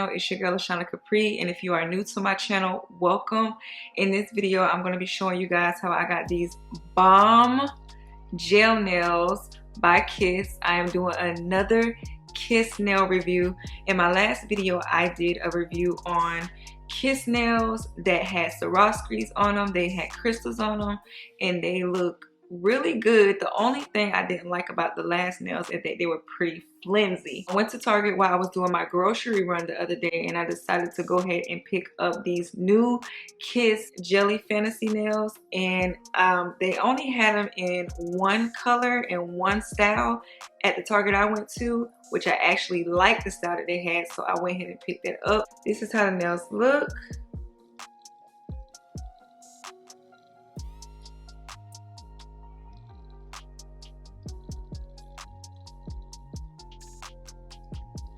channel. It's your girl SALON, and if you are new to my channel, welcome. In this video, I'm going to be showing you guys how I got these bomb gel nails by Kiss. I am doing another Kiss nail review. In my last video, I did a review on Kiss nails that had Swarovskis on them. They had crystals on them, and they look really good. The only thing I didn't like about the last nails is that they were pretty flimsy. I went to Target while I was doing my grocery run the other day, and I decided to go ahead and pick up these new Kiss Jelly Fantasy nails, and they only had them in one color and one style at the Target I went to, which I actually liked the style that they had, so I went ahead and picked that up. This is how the nails look.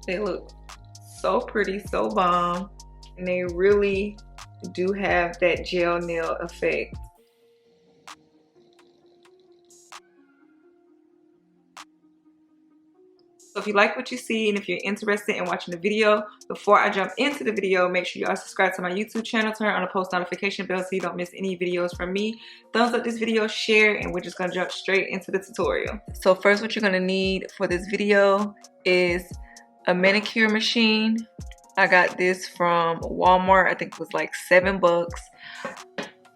They look so pretty, so bomb, and they really do have that gel nail effect. So if you like what you see and if you're interested in watching the video, before I jump into the video, make sure you are subscribed to my YouTube channel, turn on the post notification bell so you don't miss any videos from me. Thumbs up this video, share, and we're just gonna jump straight into the tutorial. So first, what you're gonna need for this video is a manicure machine. I got this from Walmart. I think it was like $7.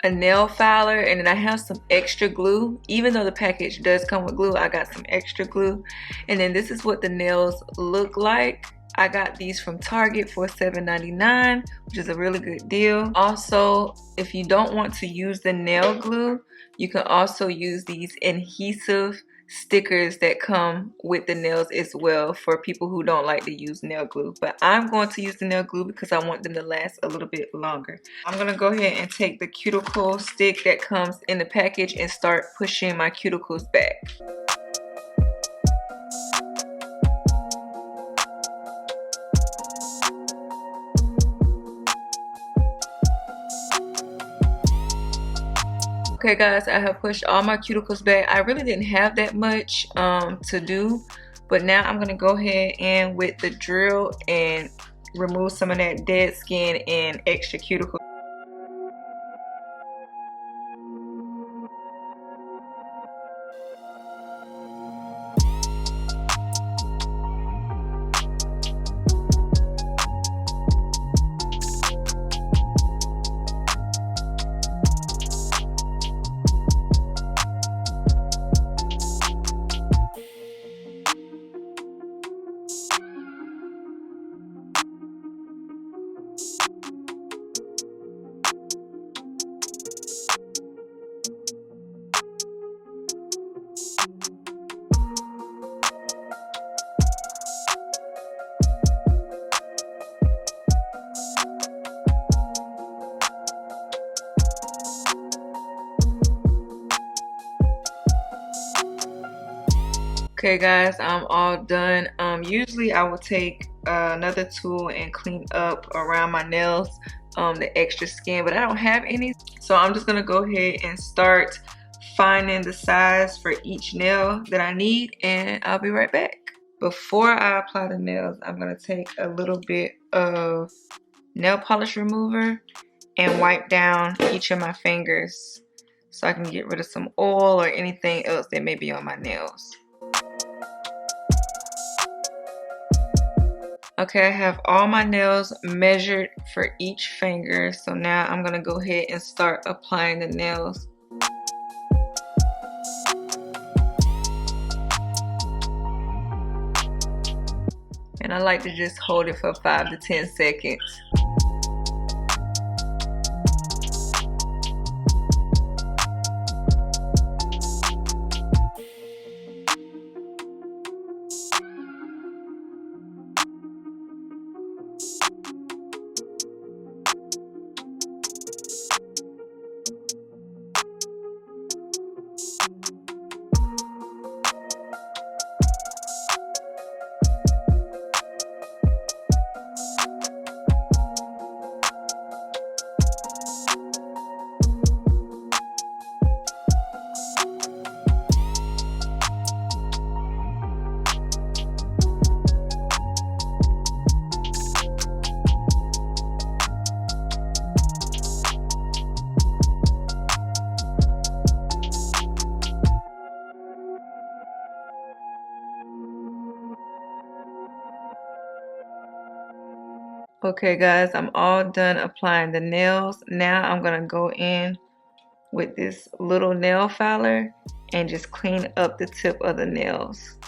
A nail filer, and then I have some extra glue. Even though the package does come with glue, I got some extra glue. And then this is what the nails look like. I got these from Target for $7.99, which is a really good deal. Also, if you don't want to use the nail glue, you can also use these adhesive stickers that come with the nails as well for people who don't like to use nail glue. But I'm going to use the nail glue because I want them to last a little bit longer. I'm going to go ahead and take the cuticle stick that comes in the package and start pushing my cuticles back. Okay guys, I have pushed all my cuticles back. I really didn't have that much to do, but now I'm gonna go ahead and with the drill and remove some of that dead skin and extra cuticle. Okay guys, I'm all done. Usually I will take another tool and clean up around my nails, the extra skin, but I don't have any. So I'm just gonna go ahead and start finding the size for each nail that I need, and I'll be right back. Before I apply the nails, I'm gonna take a little bit of nail polish remover and wipe down each of my fingers so I can get rid of some oil or anything else that may be on my nails. Okay, I have all my nails measured for each finger, so now I'm gonna go ahead and start applying the nails. And I like to just hold it for 5 to 10 seconds. Okay guys, I'm all done applying the nails. Now I'm gonna go in with this little nail filer and just clean up the tip of the nails.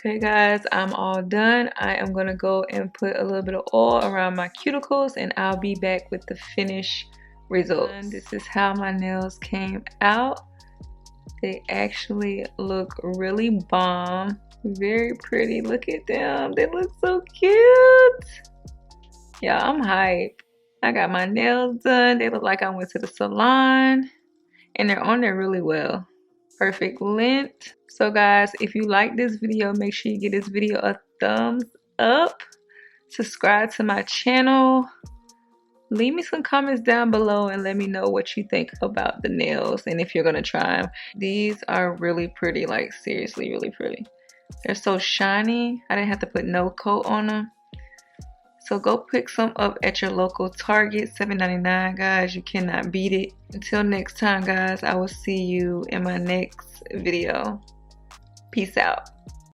Okay guys, I'm all done. I am gonna go and put a little bit of oil around my cuticles and I'll be back with the finished results. This is how my nails came out. They actually look really bomb. Very pretty. Look at them. They look so cute. Yeah, I'm hype. I got my nails done. They look like I went to the salon and they're on there really well. Perfect length. So guys, if you like this video, make sure you give this video a thumbs up. Subscribe to my channel. Leave me some comments down below and let me know what you think about the nails and if you're gonna try them. These are really pretty, like seriously really pretty. They're so shiny. I didn't have to put no coat on them. So go pick some up at your local Target. $7.99 guys. You cannot beat it. Until next time guys, I will see you in my next video. Peace out.